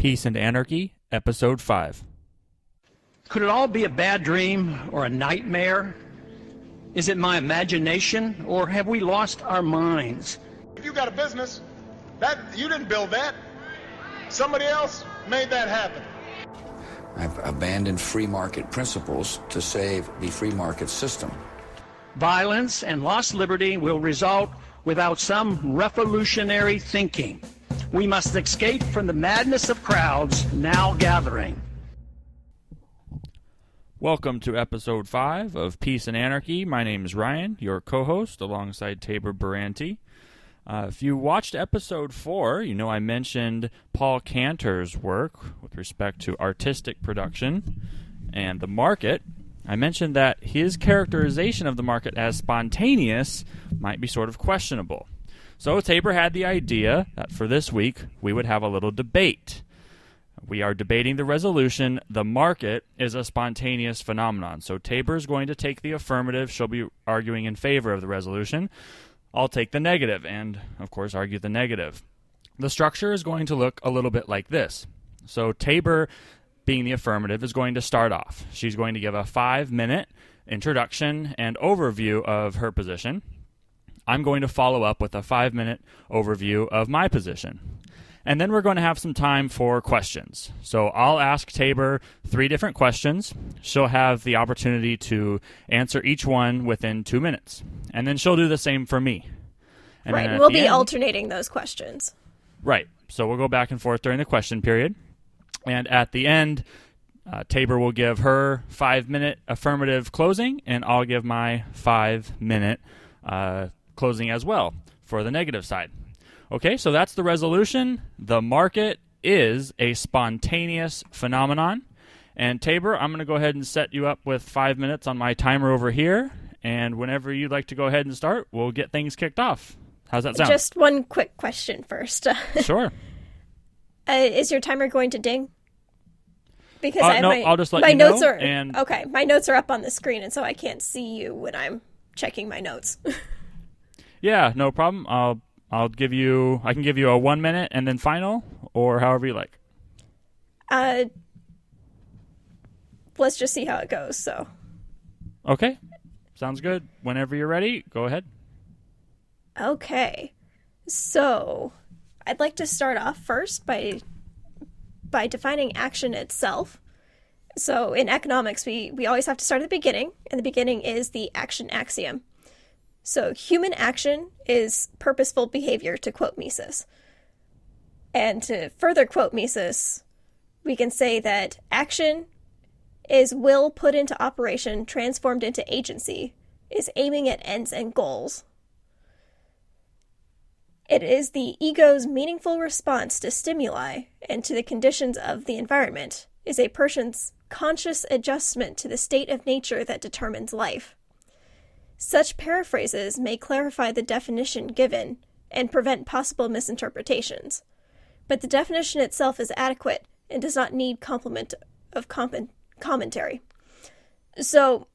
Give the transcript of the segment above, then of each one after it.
Peace and Anarchy, Episode 5. Could it all be a bad dream or a nightmare? Is it my imagination, or have we lost our minds? If you got a business, that you didn't build that. Somebody else made that happen. I've abandoned free market principles to save the free market system. Violence and lost liberty will result without some revolutionary thinking. We must escape from the madness of crowds now gathering. Welcome to Episode 5 of Peace and Anarchy. My name is Ryan, your co-host, alongside Tabor Baranti. If you watched Episode 4, you know I mentioned Paul Cantor's work with respect to artistic production and the market. I mentioned that his characterization of the market as spontaneous might be sort of questionable. So Tabor had the idea that for this week we would have a little debate. We are debating the resolution, the market is a spontaneous phenomenon. So Tabor is going to take the affirmative. She'll be arguing in favor of the resolution. I'll take the negative and, of course, argue the negative. The structure is going to look a little bit like this. So Tabor, being the affirmative, is going to start off. She's going to give a 5-minute introduction and overview of her position. I'm going to follow up with a 5-minute overview of my position. And then we're going to have some time for questions. So I'll ask Tabor 3 different questions. She'll have the opportunity to answer each one within 2 minutes. And then she'll do the same for me. And right, we'll be alternating those questions. Right, so we'll go back and forth during the question period. And at the end, Tabor will give her 5-minute affirmative closing, and I'll give my 5-minute closing as well for the negative side. Okay, so that's the resolution. The market is a spontaneous phenomenon. And Tabor, I'm going to go ahead and set you up with 5 minutes on my timer over here. And whenever you'd like to go ahead and start, we'll get things kicked off. How's that sound? Just one quick question first. Sure. Is your timer going to ding? Because I'll just let my you notes know. Are okay. My notes are up on the screen, and so I can't see you when I'm checking my notes. Yeah, no problem. I can give you a 1 minute and then final, or however you like. Let's just see how it goes. So. Okay, sounds good. Whenever you're ready, go ahead. Okay, so I'd like to start off first by defining action itself. So in economics, we always have to start at the beginning, and the beginning is the action axiom. So human action is purposeful behavior, to quote Mises. And to further quote Mises, we can say that action is will put into operation, transformed into agency, is aiming at ends and goals. It is the ego's meaningful response to stimuli and to the conditions of the environment, is a person's conscious adjustment to the state of nature that determines life. Such paraphrases may clarify the definition given and prevent possible misinterpretations, but the definition itself is adequate and does not need complement of commentary. So,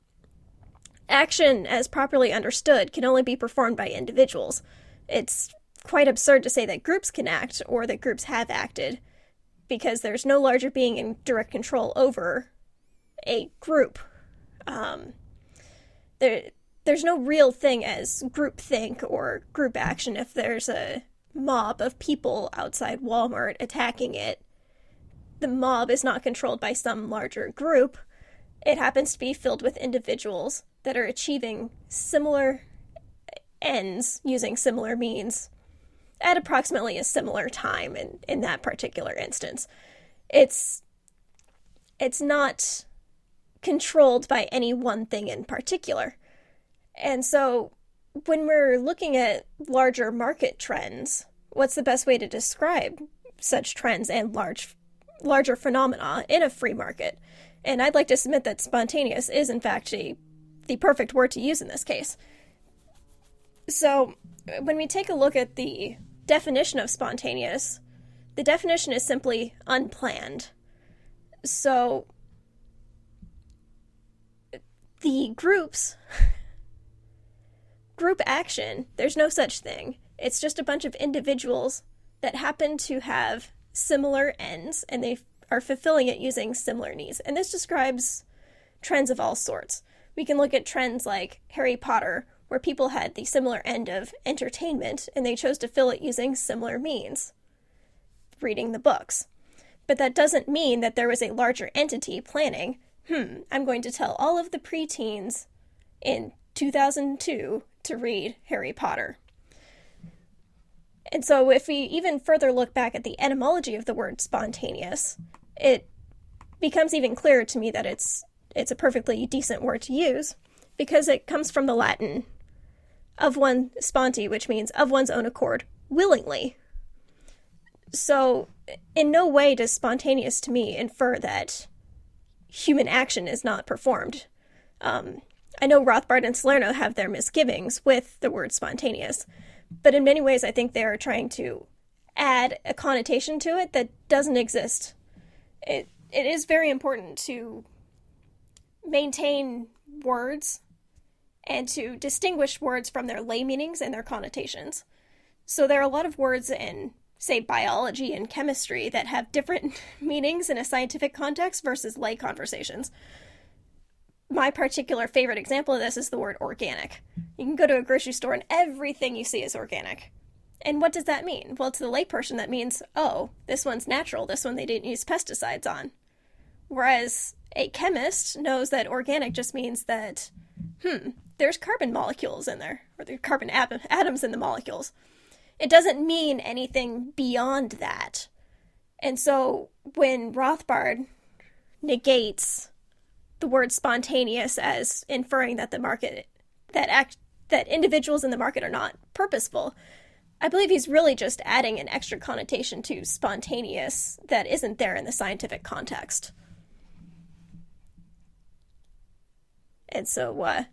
action, as properly understood, can only be performed by individuals. It's quite absurd to say that groups can act or that groups have acted, because there's no larger being in direct control over a group. There's no real thing as groupthink or group action. If there's a mob of people outside Walmart attacking it, the mob is not controlled by some larger group. It happens to be filled with individuals that are achieving similar ends using similar means at approximately a similar time in that particular instance. It's not controlled by any one thing in particular. And so when we're looking at larger market trends, what's the best way to describe such trends and larger phenomena in a free market? And I'd like to submit that spontaneous is, in fact, the perfect word to use in this case. So when we take a look at the definition of spontaneous, the definition is simply unplanned. So the group action, there's no such thing. It's just a bunch of individuals that happen to have similar ends, and they are fulfilling it using similar needs. And this describes trends of all sorts. We can look at trends like Harry Potter, where people had the similar end of entertainment, and they chose to fill it using similar means, reading the books. But that doesn't mean that there was a larger entity planning, I'm going to tell all of the preteens in 2002 to read Harry Potter. And so if we even further look back at the etymology of the word spontaneous, it becomes even clearer to me that it's a perfectly decent word to use, because it comes from the Latin of one sponte, which means of one's own accord, willingly. So in no way does spontaneous to me infer that human action is not performed. I know Rothbard and Salerno have their misgivings with the word spontaneous, but in many ways I think they are trying to add a connotation to it that doesn't exist. It is very important to maintain words and to distinguish words from their lay meanings and their connotations. So there are a lot of words in, say, biology and chemistry that have different meanings in a scientific context versus lay conversations. My particular favorite example of this is the word organic. You can go to a grocery store and everything you see is organic. And what does that mean? Well, to the layperson, that means, oh, this one's natural, this one they didn't use pesticides on. Whereas a chemist knows that organic just means that, there's carbon molecules in there, or there are carbon atoms in the molecules. It doesn't mean anything beyond that. And so when Rothbard negates the word spontaneous as inferring that the market, that individuals in the market are not purposeful, I believe he's really just adding an extra connotation to spontaneous that isn't there in the scientific context. And so,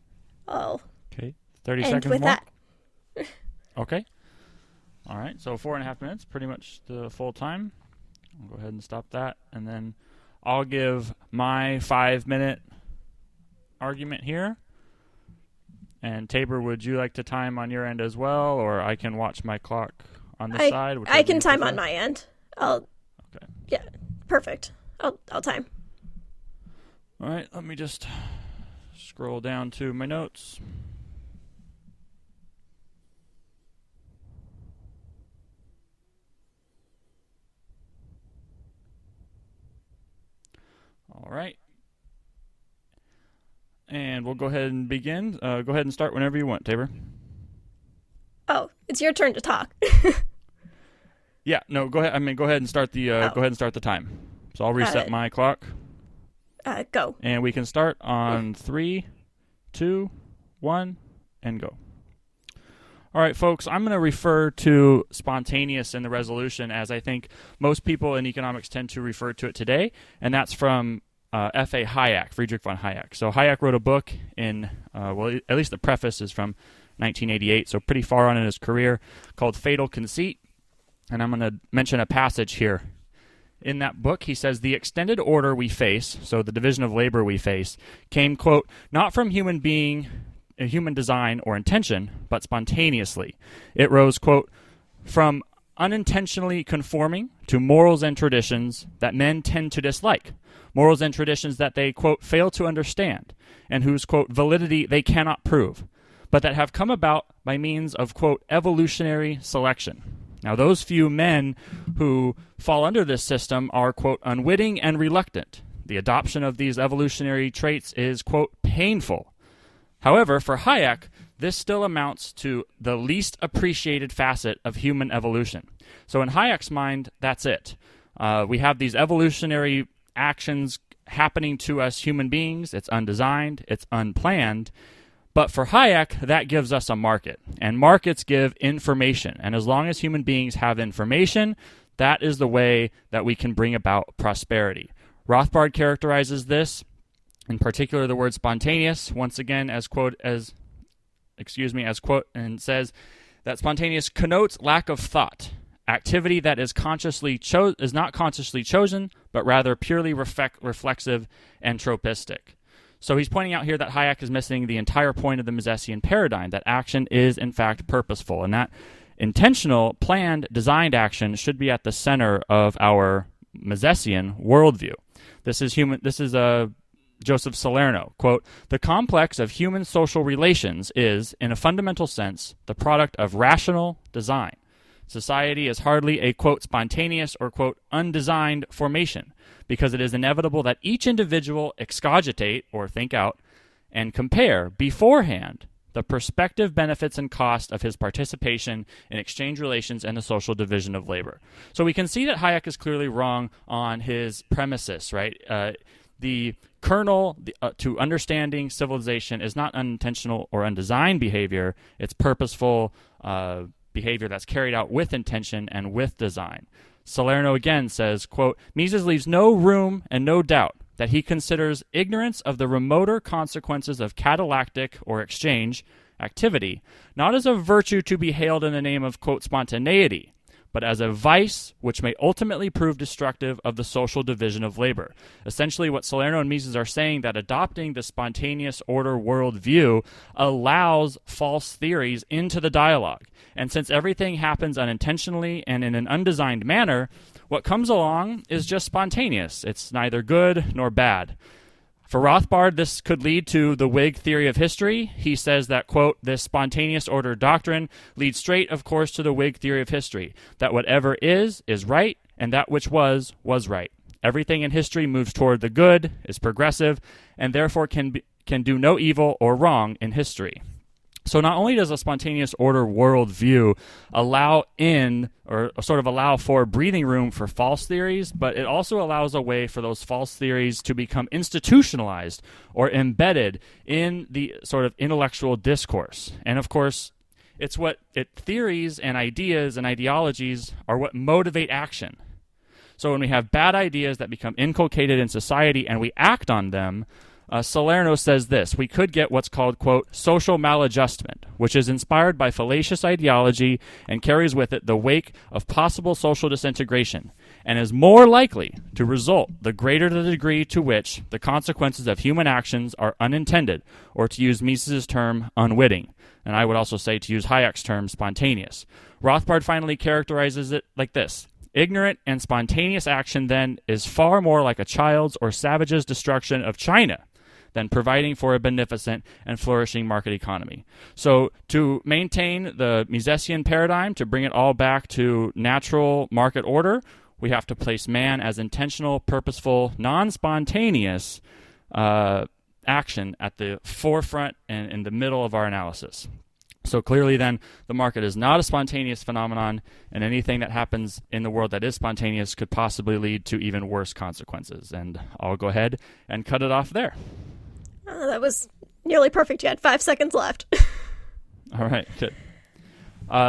I'll Okay, 30 end seconds with more. that. Okay. All right, so 4.5 minutes, pretty much the full time. I'll go ahead and stop that, and then I'll give my 5-minute argument here. And Tabor, would you like to time on your end as well, or I can watch my clock on this side? I can time on my end. Okay. Yeah, perfect. I'll time. All right, let me just scroll down to my notes. All right. And we'll go ahead and begin. Go ahead and start whenever you want, Tabor. Oh, it's your turn to talk. Yeah, no, go ahead. Go ahead and start the go ahead and start the time. So I'll reset my clock. Go. And we can start on 3, 2, 1, and go. All right, folks, I'm going to refer to spontaneous in the resolution as I think most people in economics tend to refer to it today, and that's from F.A. Hayek, Friedrich von Hayek. So Hayek wrote a book in, well, at least the preface is from 1988, so pretty far on in his career, called Fatal Conceit, and I'm going to mention a passage here. In that book, he says, the extended order we face, so the division of labor we face, came, quote, not from human design or intention, but spontaneously. It rose, quote, from unintentionally conforming to morals and traditions that men tend to dislike, morals and traditions that they, quote, fail to understand, and whose, quote, validity they cannot prove, but that have come about by means of, quote, evolutionary selection. Now, those few men who fall under this system are, quote, unwitting and reluctant. The adoption of these evolutionary traits is, quote, painful. However, for Hayek, this still amounts to the least appreciated facet of human evolution. So in Hayek's mind, that's it. We have these evolutionary actions happening to us human beings. It's undesigned. It's unplanned. But for Hayek, that gives us a market. And markets give information. And as long as human beings have information, that is the way that we can bring about prosperity. Rothbard characterizes this, in particular the word spontaneous, once again and says that spontaneous connotes lack of thought, activity that is not consciously chosen, but rather purely reflexive and tropistic. So he's pointing out here that Hayek is missing the entire point of the Misesian paradigm, that action is in fact purposeful, and that intentional, planned, designed action should be at the center of our Misesian worldview. This is Joseph Salerno. Quote, "The complex of human social relations is, in a fundamental sense, the product of rational design. Society is hardly a, quote, spontaneous or, quote, undesigned formation, because it is inevitable that each individual excogitate, or think out, and compare beforehand the prospective benefits and cost of his participation in exchange relations and the social division of labor." So we can see that Hayek is clearly wrong on his premises, right? The kernel to understanding civilization is not unintentional or undesigned behavior. It's purposeful behavior that's carried out with intention and with design. Salerno again says, quote, "Mises leaves no room and no doubt that he considers ignorance of the remoter consequences of catalactic or exchange activity not as a virtue to be hailed in the name of, quote, spontaneity, but as a vice which may ultimately prove destructive of the social division of labor." Essentially, what Salerno and Mises are saying, that adopting the spontaneous order worldview allows false theories into the dialogue. And since everything happens unintentionally and in an undesigned manner, what comes along is just spontaneous. It's neither good nor bad. For Rothbard, this could lead to the Whig theory of history. He says that, quote, "This spontaneous order doctrine leads straight, of course, to the Whig theory of history, that whatever is right, and that which was right. Everything in history moves toward the good, is progressive, and therefore can do no evil or wrong in history." So not only does a spontaneous order worldview allow for breathing room for false theories, but it also allows a way for those false theories to become institutionalized or embedded in the sort of intellectual discourse. And of course, theories and ideas and ideologies are what motivate action. So when we have bad ideas that become inculcated in society and we act on them, Salerno says this: we could get what's called, quote, social maladjustment, which is inspired by fallacious ideology and carries with it the wake of possible social disintegration, and is more likely to result the greater the degree to which the consequences of human actions are unintended, or to use Mises' term, unwitting. And I would also say, to use Hayek's term, spontaneous. Rothbard finally characterizes it like this: ignorant and spontaneous action, then, is far more like a child's or savage's destruction of China than providing for a beneficent and flourishing market economy. So to maintain the Misesian paradigm, to bring it all back to natural market order, we have to place man as intentional, purposeful, non-spontaneous action at the forefront and in the middle of our analysis. So clearly then, the market is not a spontaneous phenomenon, and anything that happens in the world that is spontaneous could possibly lead to even worse consequences. And I'll go ahead and cut it off there. Oh, that was nearly perfect. You had 5 seconds left. All right, good.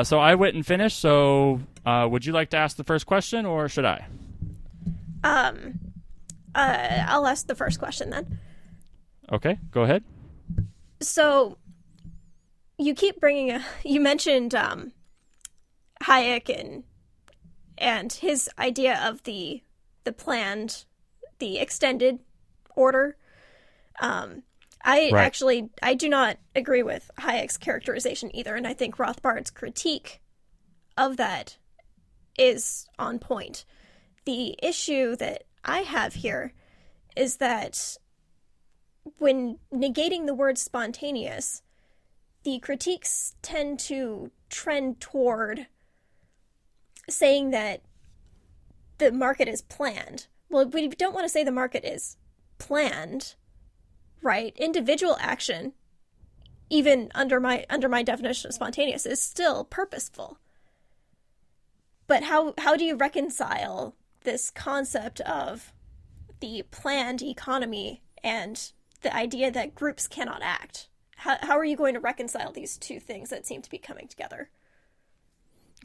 So I went and finished, so would you like to ask the first question, or should I? I'll ask the first question then. Okay, go ahead. So you keep bringing you mentioned Hayek and his idea of the planned, the extended order. I do not agree with Hayek's characterization either, and I think Rothbard's critique of that is on point. The issue that I have here is that when negating the word spontaneous, the critiques tend to trend toward saying that the market is planned. Well, we don't want to say the market is planned, right? Individual action, even under my definition of spontaneous, is still purposeful. But how do you reconcile this concept of the planned economy and the idea that groups cannot act? How are you going to reconcile these two things that seem to be coming together?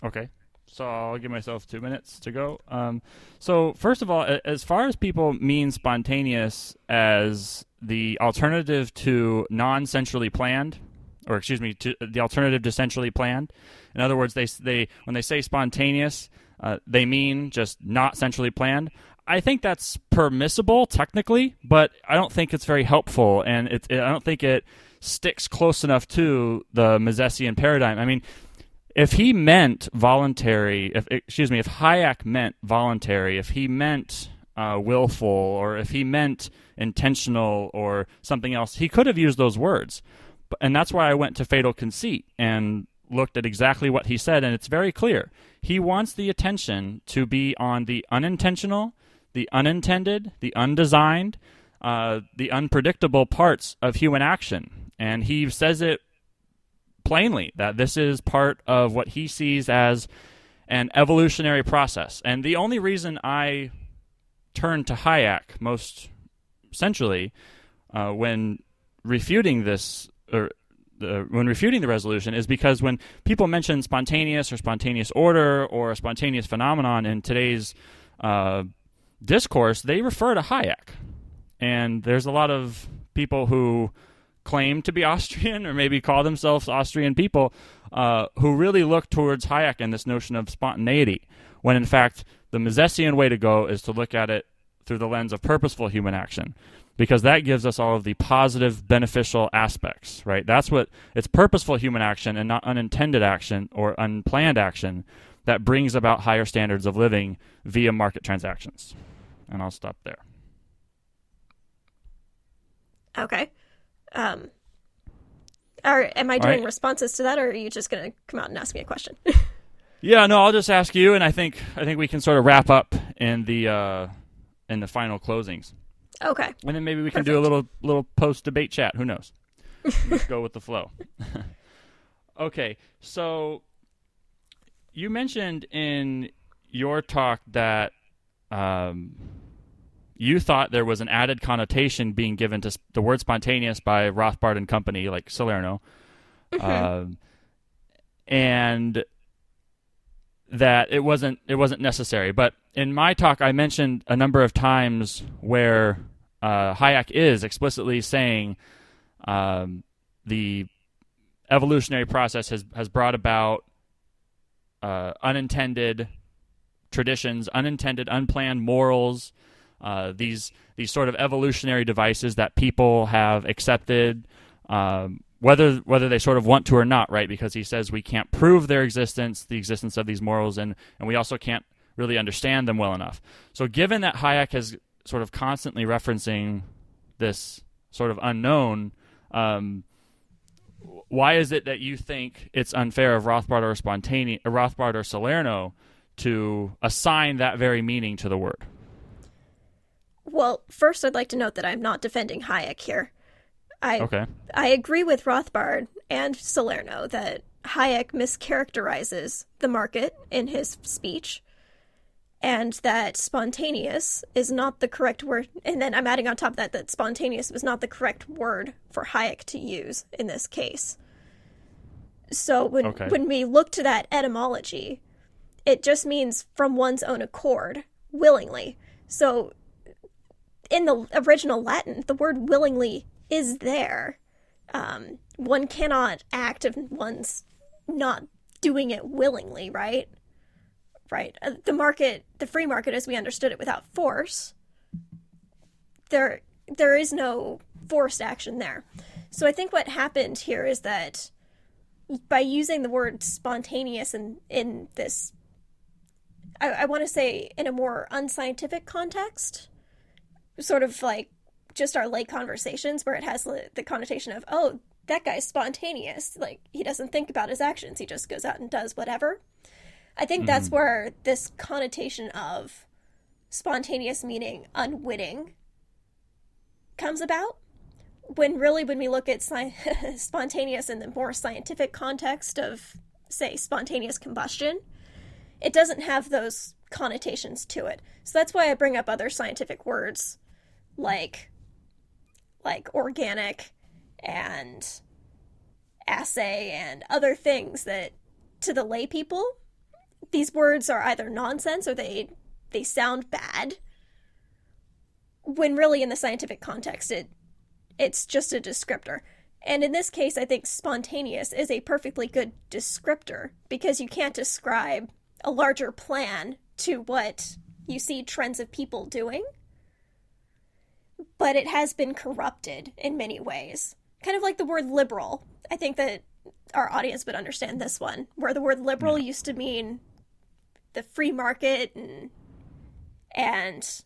Okay, so I'll give myself 2 minutes to go. So first of all, as far as people mean spontaneous as the alternative to non-centrally planned, or excuse me, to the alternative to centrally planned. In other words, they when they say spontaneous, they mean just not centrally planned. I think that's permissible technically, but I don't think it's very helpful, and I don't think it sticks close enough to the Misesian paradigm. I mean, if he meant voluntary, if Hayek meant voluntary, if he meant willful, or if he meant intentional or something else, he could have used those words. And that's why I went to fatal conceit and looked at exactly what he said, and it's very clear. He wants the attention to be on the unintentional, the unintended, the undesigned, the unpredictable parts of human action. And he says it plainly, that this is part of what he sees as an evolutionary process. And the only reason I turned to Hayek most centrally when refuting this, when refuting the resolution, is because when people mention spontaneous or spontaneous order or a spontaneous phenomenon in today's discourse, they refer to Hayek. And there's a lot of people who claim to be Austrian or maybe call themselves Austrian people who really look towards Hayek and this notion of spontaneity, when in fact the Misesian way to go is to look at it through the lens of purposeful human action, because that gives us all of the positive, beneficial aspects, right? That's what, it's purposeful human action and not unintended action or unplanned action that brings about higher standards of living via market transactions. And I'll stop there. Okay. Am I doing responses to that, or are you just going to come out and ask me a question? Yeah, no, I'll just ask you, and I think we can sort of wrap up in the final closings. Okay. And then maybe we can do a little post-debate chat. Who knows? Let's go with the flow. Okay, so you mentioned in your talk that you thought there was an added connotation being given to the word spontaneous by Rothbard and company, like Salerno, and that it wasn't necessary. But in my talk, I mentioned a number of times where Hayek is explicitly saying the evolutionary process has brought about unintended traditions, unintended, unplanned morals, these sort of evolutionary devices that people have accepted, whether they sort of want to or not, right? Because he says we can't prove their existence, the existence of these morals, and we also can't really understand them well enough. So given that Hayek is sort of constantly referencing this sort of unknown, why is it that you think it's unfair of Rothbard or Salerno to assign that very meaning to the word? Well, first I'd like to note that I'm not defending Hayek here. I agree with Rothbard and Salerno that Hayek mischaracterizes the market in his speech, and that spontaneous is not the correct word. And then I'm adding on top of that spontaneous was not the correct word for Hayek to use in this case. So when we look to that etymology, it just means from one's own accord, willingly. So in the original Latin, the word willingly is there. One cannot act if one's not doing it willingly, right? Right. The free market as we understood it without force, there is no forced action there. So I think what happened here is that by using the word spontaneous in this, I want to say in a more unscientific context, sort of like just our late conversations where it has the connotation of, oh, that guy's spontaneous. Like, he doesn't think about his actions. He just goes out and does whatever. I think that's where this connotation of spontaneous meaning unwitting comes about. When we look at spontaneous in the more scientific context of, say, spontaneous combustion, it doesn't have those connotations to it. So that's why I bring up other scientific words like organic and assay and other things that to the lay people, these words are either nonsense or they sound bad, when really in the scientific context it's just a descriptor. And in this case, I think spontaneous is a perfectly good descriptor, because you can't describe a larger plan to what you see trends of people doing, but it has been corrupted in many ways. Kind of like the word liberal. I think that our audience would understand this one, where the word liberal used to mean the free market and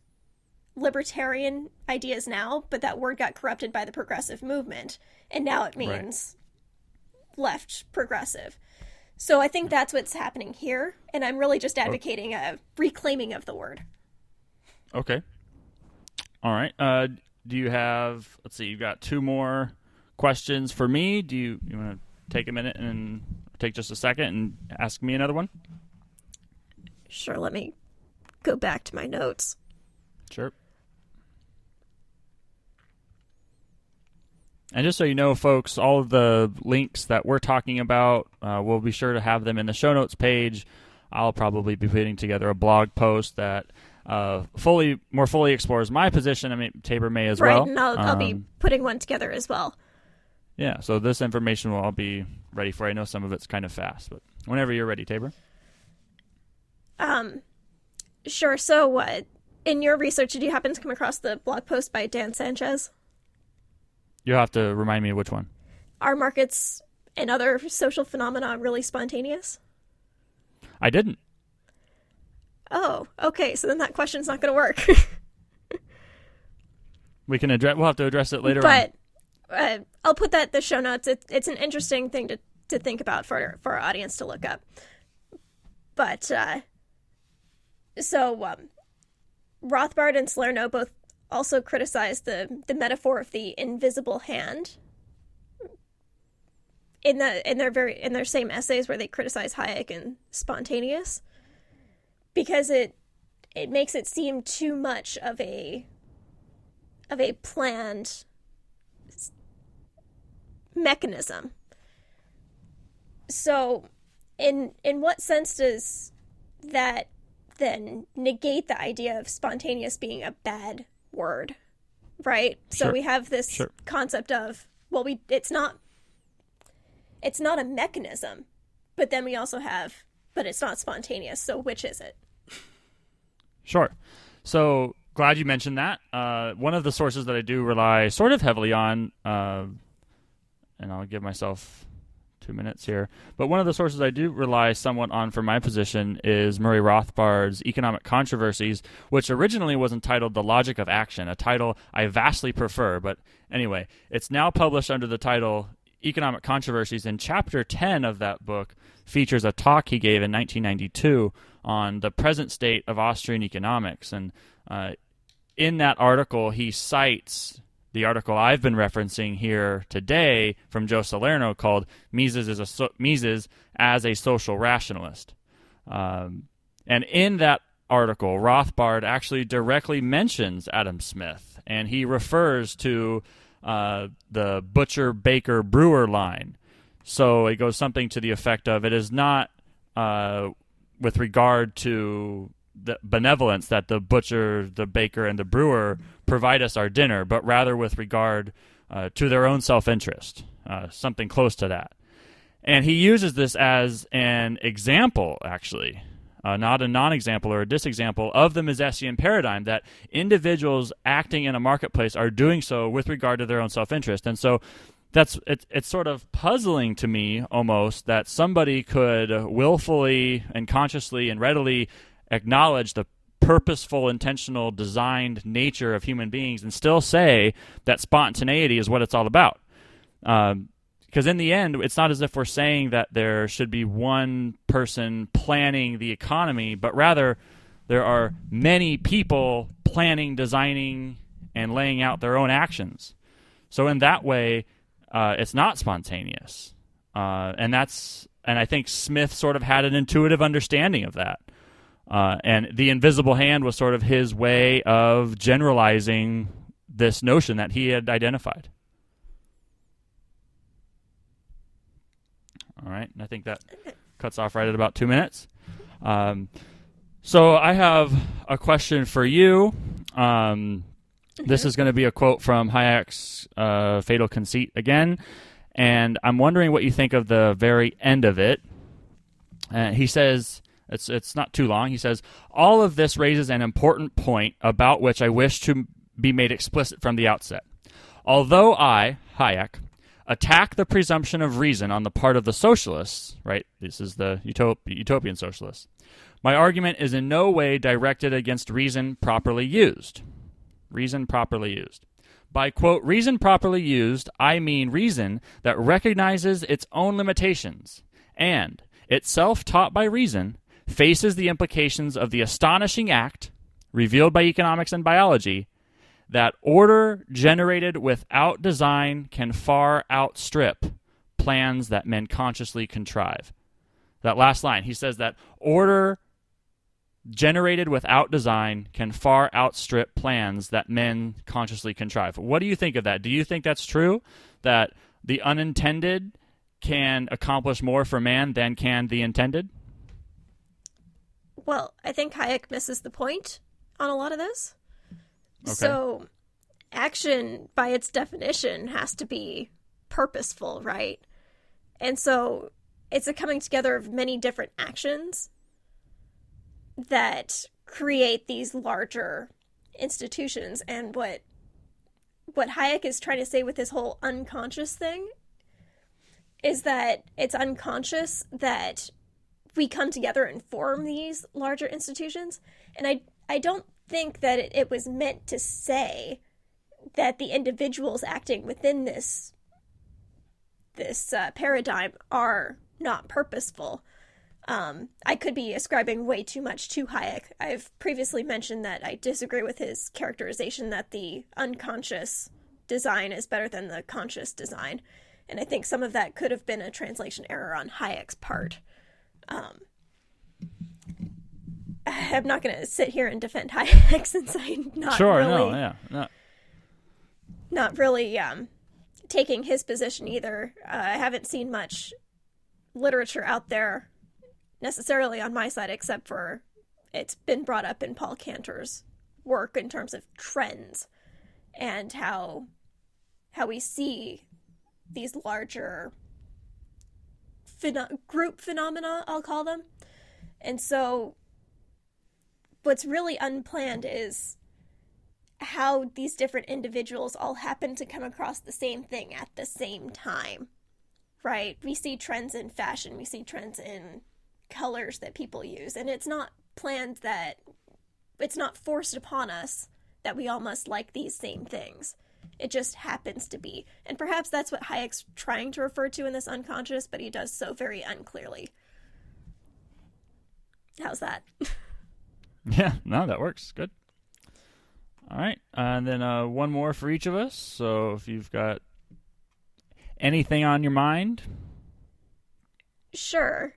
libertarian ideas now, but that word got corrupted by the progressive movement, and now it means left progressive. So I think that's what's happening here, and I'm really just advocating a reclaiming of the word. Okay. All right. Do you have, let's see, you've got 2 more questions for me. Do you want to take a minute and take just a second and ask me another one? Sure, let me go back to my notes. Sure. And just so you know, folks, all of the links that we're talking about, we'll be sure to have them in the show notes page. I'll probably be putting together a blog post that more fully explores my position. I mean, Tabor may as well. Right, and I'll be putting one together as well. Yeah, so this information will all be ready for you. I know some of it's kind of fast, but whenever you're ready, Tabor. Sure. So, in your research, did you happen to come across the blog post by Dan Sanchez? You'll have to remind me which one. Are markets and other social phenomena really spontaneous? I didn't. Oh, okay. So then that question's not going to work. We'll have to address it later on. But I'll put that in the show notes. It's an interesting thing to think about for our audience to look up. But Rothbard and Salerno both also criticized the metaphor of the invisible hand in their same essays where they criticize Hayek and spontaneous, because it makes it seem too much of a planned mechanism. So in what sense does that then negate the idea of spontaneous being a bad word, right? So we have this concept of, well, it's not a mechanism, but then we also have, but it's not spontaneous. So which is it? Sure. So glad you mentioned that. One of the sources that I do rely sort of heavily on, and I'll give myself 2 minutes here, but one of the sources I do rely somewhat on for my position is Murray Rothbard's Economic Controversies, which originally was entitled The Logic of Action, a title I vastly prefer, but anyway, it's now published under the title Economic Controversies, and Chapter 10 of that book features a talk he gave in 1992 on the present state of Austrian economics, and in that article he cites the article I've been referencing here today from Joe Salerno called Mises as a Social Rationalist. And in that article, Rothbard actually directly mentions Adam Smith, and he refers to the butcher, baker, brewer line. So it goes something to the effect of, it is not with regard to the benevolence that the butcher, the baker, and the brewer provide us our dinner, but rather with regard to their own self-interest, something close to that. And he uses this as an example, actually, not a non-example or a disexample of the Misesian paradigm, that individuals acting in a marketplace are doing so with regard to their own self-interest. And so it's sort of puzzling to me almost that somebody could willfully and consciously and readily acknowledge the purposeful, intentional, designed nature of human beings and still say that spontaneity is what it's all about. Because in the end, it's not as if we're saying that there should be one person planning the economy, but rather there are many people planning, designing, and laying out their own actions. So in that way, it's not spontaneous. And I think Smith sort of had an intuitive understanding of that. And the invisible hand was sort of his way of generalizing this notion that he had identified. All right, and I think that cuts off right at about 2 minutes. So I have a question for you. This is going to be a quote from Hayek's Fatal Conceit again, and I'm wondering what you think of the very end of it. He says, it's not too long, he says, "All of this raises an important point about which I wish to be made explicit from the outset. Although I, Hayek, attack the presumption of reason on the part of the socialists, right? This is the utopian socialists. My argument is in no way directed against reason properly used. Reason properly used. By, quote, reason properly used, I mean reason that recognizes its own limitations and, itself taught by reason, faces the implications of the astonishing act, revealed by economics and biology, that order generated without design can far outstrip plans that men consciously contrive. That last line, he says that order generated without design can far outstrip plans that men consciously contrive. What do you think of that? Do you think that's true? That the unintended can accomplish more for man than can the intended? Well, I think Hayek misses the point on a lot of this. Okay. So, action, by its definition, has to be purposeful, right? And so, it's a coming together of many different actions that create these larger institutions. And what Hayek is trying to say with this whole unconscious thing is that it's unconscious that we come together and form these larger institutions. And I don't think that it was meant to say that the individuals acting within this paradigm are not purposeful. I could be ascribing way too much to Hayek. I've previously mentioned that I disagree with his characterization that the unconscious design is better than the conscious design. And I think some of that could have been a translation error on Hayek's part. I'm not going to sit here and defend Hayek since I'm not not really taking his position either. I haven't seen much literature out there necessarily on my side, except for it's been brought up in Paul Cantor's work in terms of trends and how we see these larger group phenomena, I'll call them. And so what's really unplanned is how these different individuals all happen to come across the same thing at the same time, right? We see trends in fashion, we see trends in colors that people use, and it's not planned, that it's not forced upon us that we all must like these same things. It just happens to be. And perhaps that's what Hayek's trying to refer to in this unconscious, but he does so very unclearly. How's that? Yeah, no, that works. Good. All right. And then one more for each of us. So if you've got anything on your mind. Sure.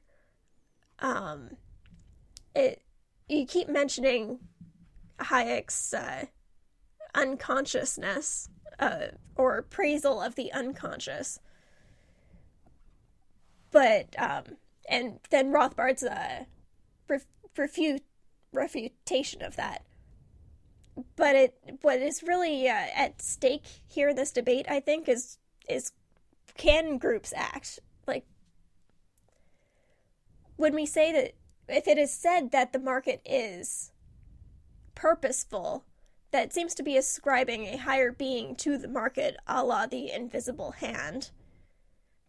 You keep mentioning Hayek's unconsciousness, or appraisal of the unconscious. But, and then Rothbard's refutation of that. But what is really at stake here in this debate, I think, is can groups act? Like, when we say that, if it is said that the market is purposeful, that seems to be ascribing a higher being to the market, a la the invisible hand,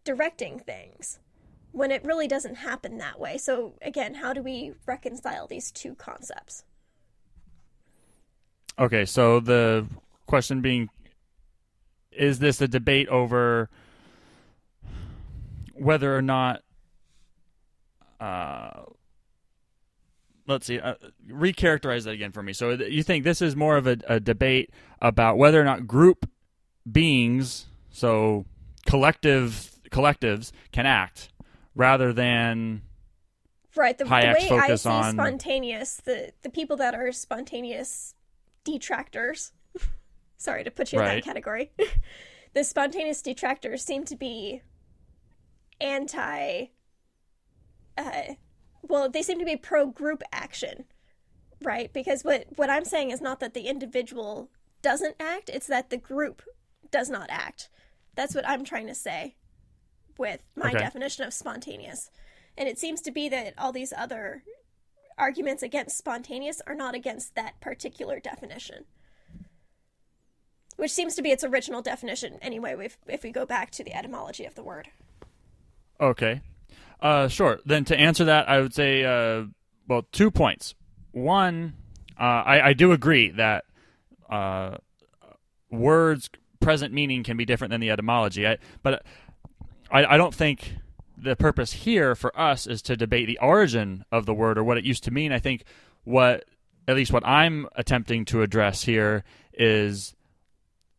directing things, when it really doesn't happen that way. So, again, how do we reconcile these two concepts? Okay, so the question being, is this a debate over whether or not, let's see, recharacterize that again for me. So you think this is more of a debate about whether or not group beings, so collectives, can act, rather than right, the way I see on spontaneous, the people that are spontaneous detractors, sorry to put you in that category, the spontaneous detractors seem to be they seem to be pro-group action, right? Because what I'm saying is not that the individual doesn't act, it's that the group does not act. That's what I'm trying to say with my definition of spontaneous. And it seems to be that all these other arguments against spontaneous are not against that particular definition. which seems to be its original definition anyway, if we go back to the etymology of the word. Okay. Sure. Then to answer that, I would say, 2 points. One, I do agree that words' present meaning can be different than the etymology. But I don't think the purpose here for us is to debate the origin of the word or what it used to mean. I think at least what I'm attempting to address here is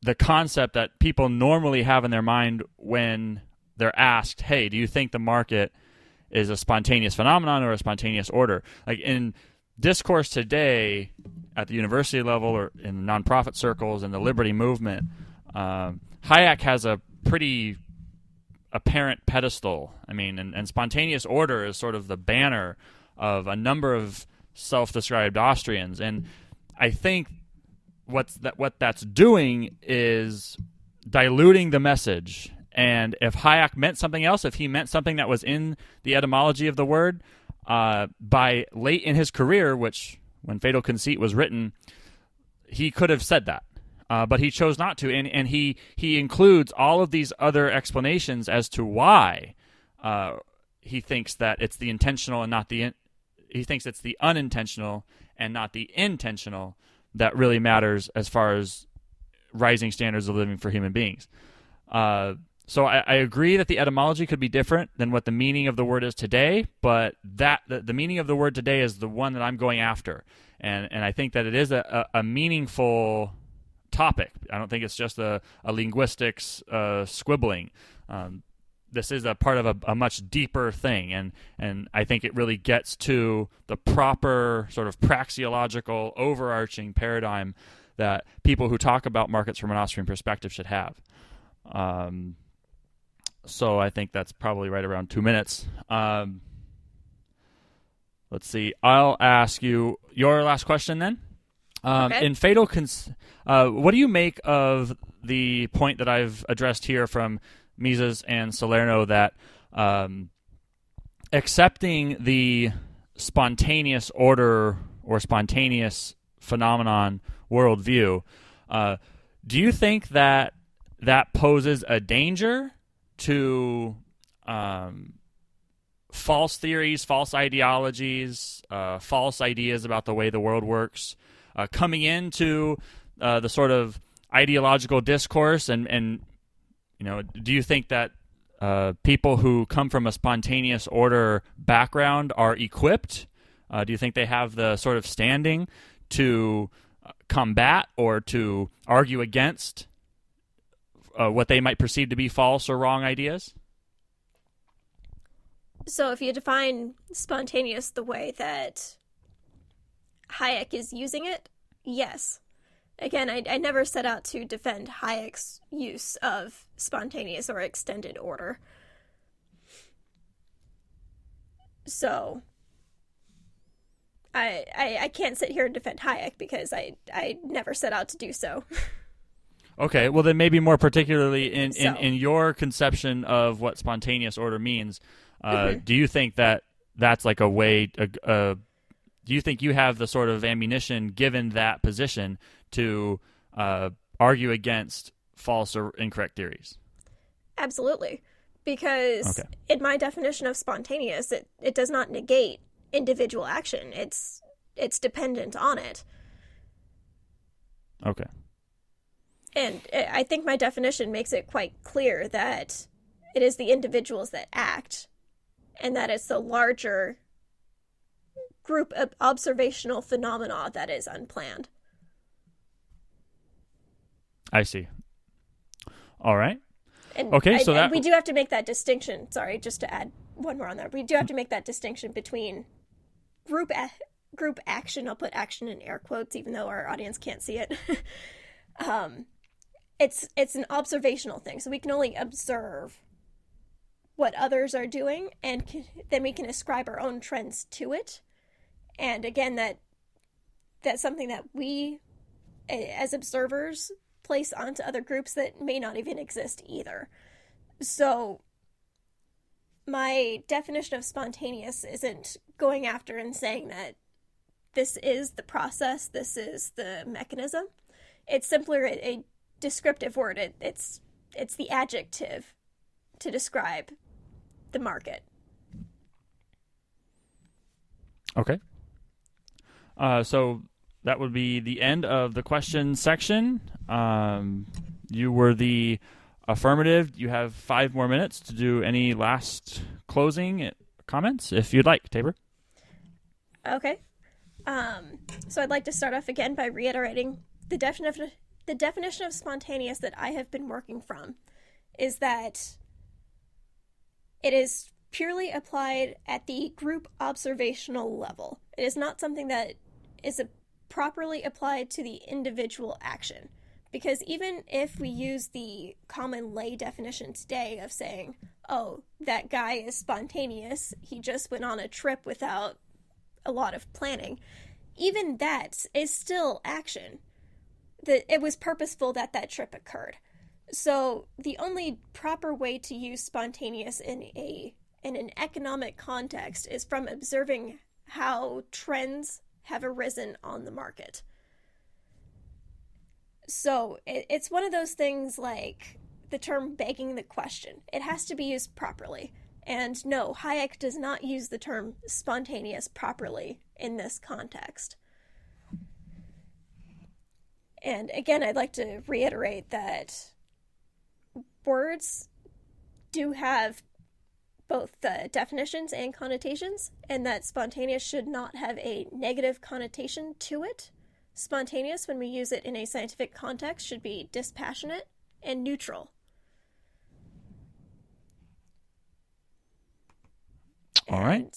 the concept that people normally have in their mind when they're asked, hey, do you think the market is a spontaneous phenomenon or a spontaneous order? Like in discourse today at the university level or in nonprofit circles and the liberty movement, Hayek has a pretty apparent pedestal. I mean, and spontaneous order is sort of the banner of a number of self-described Austrians. And I think what that's doing is diluting the message. And if Hayek meant something else, if he meant something that was in the etymology of the word, by late in his career, which when Fatal Conceit was written, he could have said that. But he chose not to, and he includes all of these other explanations as to why he thinks that it's the intentional and not he thinks it's the unintentional and not the intentional that really matters as far as rising standards of living for human beings. So I agree that the etymology could be different than what the meaning of the word is today, but the meaning of the word today is the one that I'm going after, and I think that it is a meaningful topic. I don't think it's just a linguistics squibbling. This is a part of a much deeper thing, and I think it really gets to the proper sort of praxeological overarching paradigm that people who talk about markets from an Austrian perspective should have. So I think that's probably right around 2 minutes. Let's see. I'll ask you your last question then. Okay. In Fatal what do you make of the point that I've addressed here from Mises and Salerno that accepting the spontaneous order or spontaneous phenomenon worldview, do you think that poses a danger to false theories, false ideologies, false ideas about the way the world works, coming into the sort of ideological discourse, and do you think that people who come from a spontaneous order background are equipped? Do you think they have the sort of standing to combat or to argue against what they might perceive to be false or wrong ideas? So if you define spontaneous the way that Hayek is using it, yes. Again, I never set out to defend Hayek's use of spontaneous or extended order. So I can't sit here and defend Hayek because I never set out to do so. Okay, well then maybe more particularly in your conception of what spontaneous order means, do you think that that's like a way, do you think you have the sort of ammunition given that position to argue against false or incorrect theories? Absolutely. Because in my definition of spontaneous, it does not negate individual action. It's dependent on it. Okay. And I think my definition makes it quite clear that it is the individuals that act, and that it's the larger group of observational phenomena that is unplanned. I see. All right. And okay, so that we do have to make that distinction. Sorry, just to add one more on that. We do have to make that distinction between group action. I'll put action in air quotes, even though our audience can't see it. It's an observational thing, so we can only observe what others are doing, and then we can ascribe our own trends to it. And again, that's something that we, as observers, place onto other groups that may not even exist either. So my definition of spontaneous isn't going after and saying that this is the process, this is the mechanism. It's simply descriptive word. It's the adjective to describe the market. Okay. So that would be the end of the question section. You were the affirmative. You have 5 more minutes to do any last closing comments, if you'd like, Tabor. Okay. So I'd like to start off again by reiterating the definition of spontaneous that I have been working from is that it is purely applied at the group observational level. It is not something that is properly applied to the individual action. Because even if we use the common lay definition today of saying, oh, that guy is spontaneous, he just went on a trip without a lot of planning, even that is still action. That it was purposeful that that trip occurred. So the only proper way to use spontaneous in an economic context is from observing how trends have arisen on the market. So it's one of those things like the term begging the question. It has to be used properly. And no, Hayek does not use the term spontaneous properly in this context. And again, I'd like to reiterate that words do have both the definitions and connotations, and that spontaneous should not have a negative connotation to it. Spontaneous, when we use it in a scientific context, should be dispassionate and neutral. All right.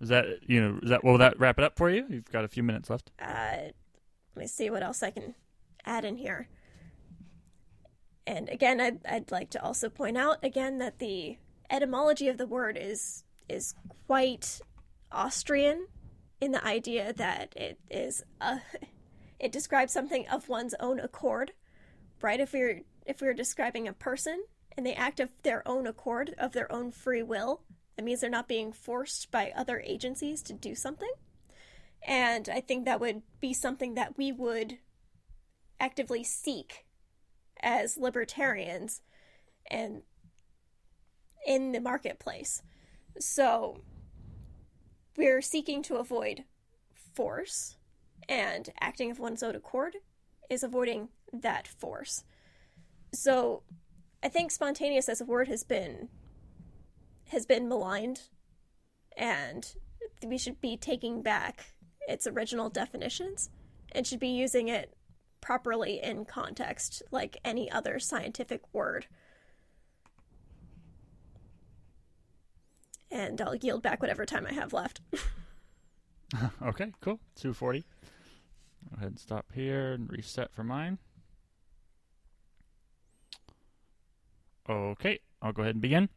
Will that wrap it up for you? You've got a few minutes left. Let me see what else I can add in here. And again, I'd like to also point out again that the etymology of the word is quite Austrian in the idea that it describes something of one's own accord, right? If we're describing a person and they act of their own accord, of their own free will, that means they're not being forced by other agencies to do something. And I think that would be something that we would actively seek as libertarians and in the marketplace. So we're seeking to avoid force, and acting of one's own accord is avoiding that force. So I think spontaneous as a word has been maligned, and we should be taking back its original definitions and should be using it properly in context like any other scientific word. And I'll yield back whatever time I have left. Okay, cool. 2:40. Go ahead and stop here and reset for mine. Okay, I'll go ahead and begin.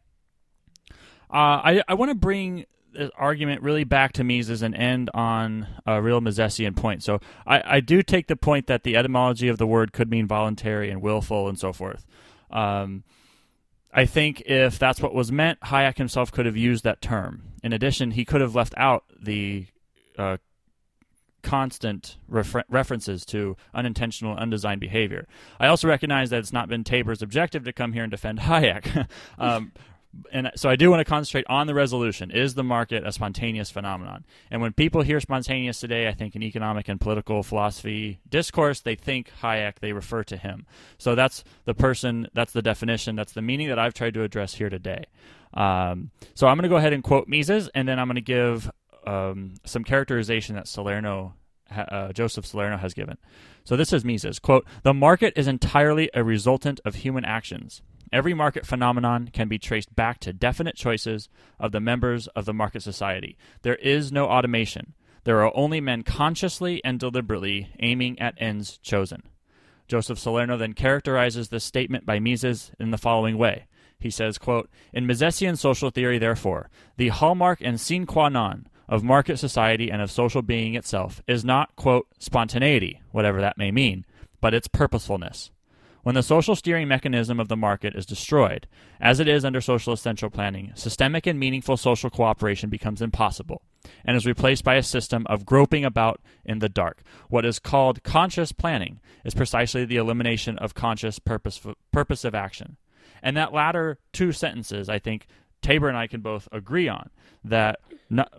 I want to bring this argument really back to Mises and end on a real Misesian point. So I do take the point that the etymology of the word could mean voluntary and willful and so forth. I think if that's what was meant, Hayek himself could have used that term. In addition, he could have left out the constant references to unintentional, undesigned behavior. I also recognize that it's not been Tabor's objective to come here and defend Hayek. And so I do want to concentrate on the resolution. Is the market a spontaneous phenomenon? And when people hear spontaneous today, I think in economic and political philosophy discourse, they think Hayek, they refer to him. So that's the person, that's the definition, that's the meaning that I've tried to address here today. So I'm going to go ahead and quote Mises, and then I'm going to give some characterization that Joseph Salerno has given. So this is Mises, quote, "The market is entirely a resultant of human actions. Every market phenomenon can be traced back to definite choices of the members of the market society. There is no automation. There are only men consciously and deliberately aiming at ends chosen." Joseph Salerno then characterizes this statement by Mises in the following way. He says, quote, "In Misesian social theory, therefore, the hallmark and sine qua non of market society and of social being itself is not, quote, spontaneity, whatever that may mean, but its purposefulness. When the social steering mechanism of the market is destroyed, as it is under socialist central planning, systemic and meaningful social cooperation becomes impossible. and is replaced by a system of groping about in the dark. What is called conscious planning is precisely the elimination of conscious purposive action. And that latter two sentences, I think Tabor and I can both agree on, that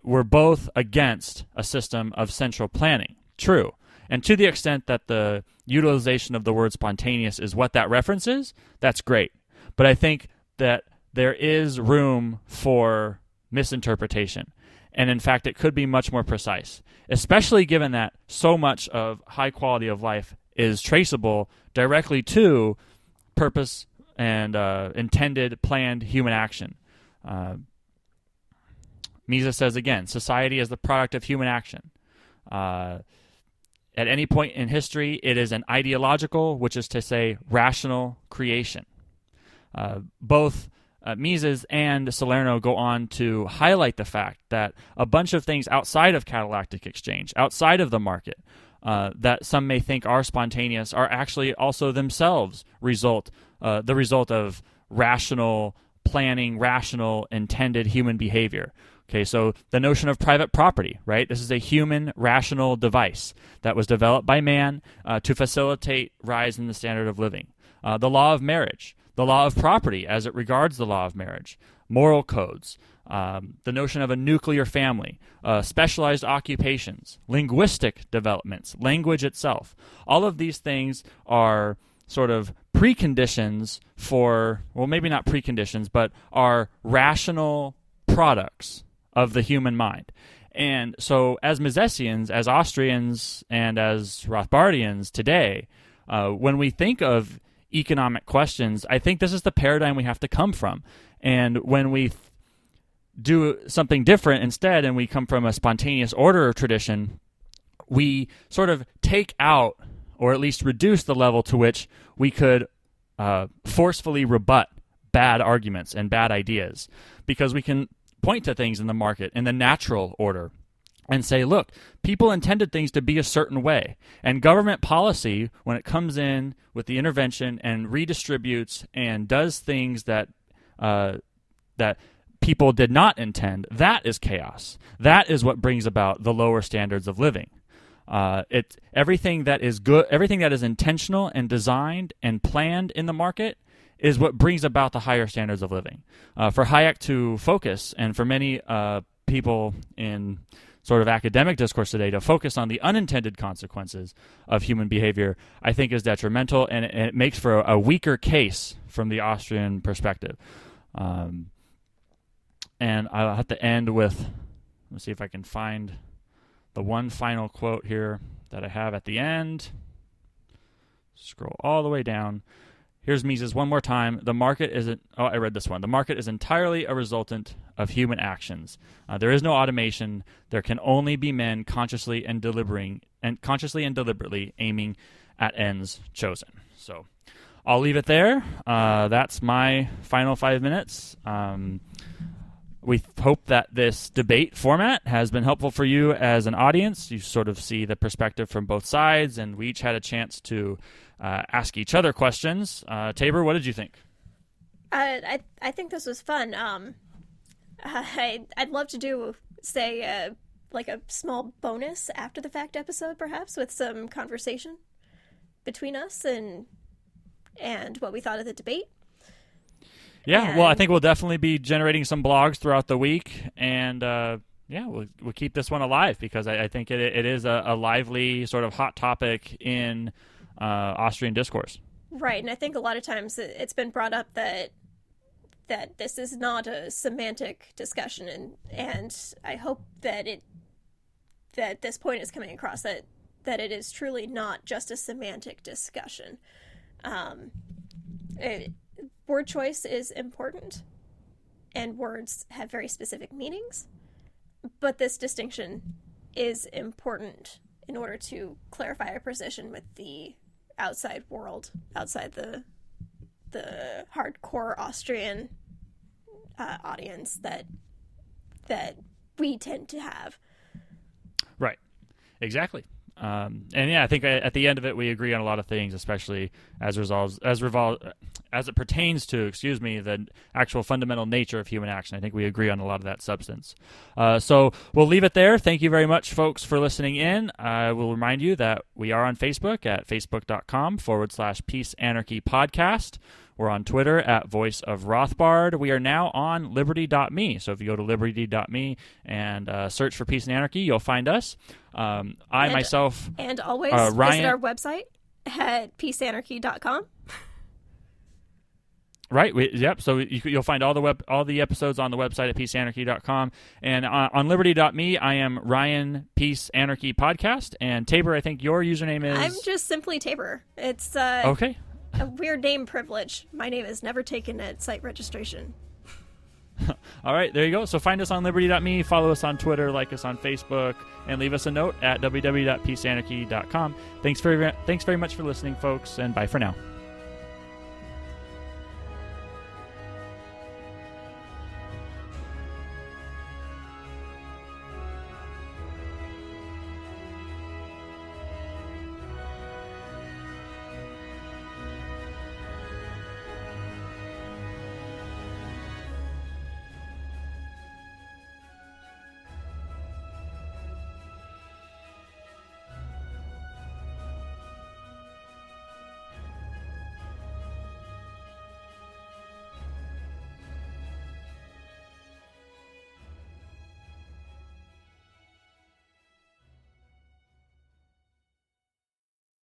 we're both against a system of central planning. True. And to the extent that the utilization of the word spontaneous is what that reference is, that's great. But I think that there is room for misinterpretation. And in fact, it could be much more precise, especially given that so much of high quality of life is traceable directly to purpose and intended, planned human action. Mises says again, society is the product of human action. At any point in history, it is an ideological, which is to say, rational creation. Both Mises and Salerno go on to highlight the fact that a bunch of things outside of catalactic exchange, outside of the market, that some may think are spontaneous, are actually also themselves the result of rational planning, rational, intended human behavior. Okay, so the notion of private property, right? This is a human rational device that was developed by man to facilitate rise in the standard of living. The law of marriage, the law of property as it regards the law of marriage, moral codes, the notion of a nuclear family, specialized occupations, linguistic developments, language itself. All of these things are sort of preconditions for, well, maybe not preconditions, but are rational products of the human mind. And so as Misesians, as Austrians, and as Rothbardians today, when we think of economic questions, I think this is the paradigm we have to come from. And when we do something different instead, and we come from a spontaneous order tradition, we sort of take out, or at least reduce the level to which we could forcefully rebut bad arguments and bad ideas, because we can point to things in the market in the natural order and say, look, people intended things to be a certain way. And government policy, when it comes in with the intervention and redistributes and does things that that people did not intend, that is chaos. That is what brings about the lower standards of living. Everything that is good, everything that is intentional and designed and planned in the market is what brings about the higher standards of living. For Hayek to focus, and for many people in sort of academic discourse today to focus on the unintended consequences of human behavior, I think is detrimental, and it makes for a weaker case from the Austrian perspective. And I'll have to end with, let's see if I can find the one final quote here that I have at the end. Scroll all the way down. Here's Mises one more time. The market isn't. Oh, I read this one. The market is entirely a resultant of human actions. There is no automation. There can only be men consciously and deliberately aiming at ends chosen. So, I'll leave it there. That's my final 5 minutes. We hope that this debate format has been helpful for you as an audience. You sort of see the perspective from both sides, and we each had a chance to ask each other questions. Tabor, what did you think? I think this was fun. I'd love to do, say, like a small bonus after the fact episode, perhaps, with some conversation between us and what we thought of the debate. Yeah, well, I think we'll definitely be generating some blogs throughout the week, and we'll keep this one alive, because I think it is a lively sort of hot topic in Austrian discourse. Right, and I think a lot of times it's been brought up that this is not a semantic discussion, and I hope that this point is coming across, that it is truly not just a semantic discussion. Word choice is important, and words have very specific meanings, but this distinction is important in order to clarify our position with the outside world, outside the hardcore Austrian audience that we tend to have. Right, exactly. And yeah, I think at the end of it, we agree on a lot of things, especially as it pertains to, the actual fundamental nature of human action. I think we agree on a lot of that substance. So we'll leave it there. Thank you very much, folks, for listening in. I will remind you that we are on Facebook at facebook.com/Peace Anarchy Podcast. We're on Twitter at Voice of Rothbard. We are now on liberty.me. So if you go to liberty.me and search for Peace and Anarchy, you'll find us. And always visit Ryan, our website at peaceanarchy.com. Right. Yep. So you'll find all the episodes on the website at peaceanarchy.com. And on liberty.me, I am Ryan Peace Anarchy Podcast. And Tabor, I think your username is... I'm just simply Tabor. It's okay. A weird name privilege. My name is never taken at site registration. All right, there you go. So find us on liberty.me, follow us on Twitter, like us on Facebook, and leave us a note at www.peaceanarchy.com. Thanks very much for listening, folks, and bye for now.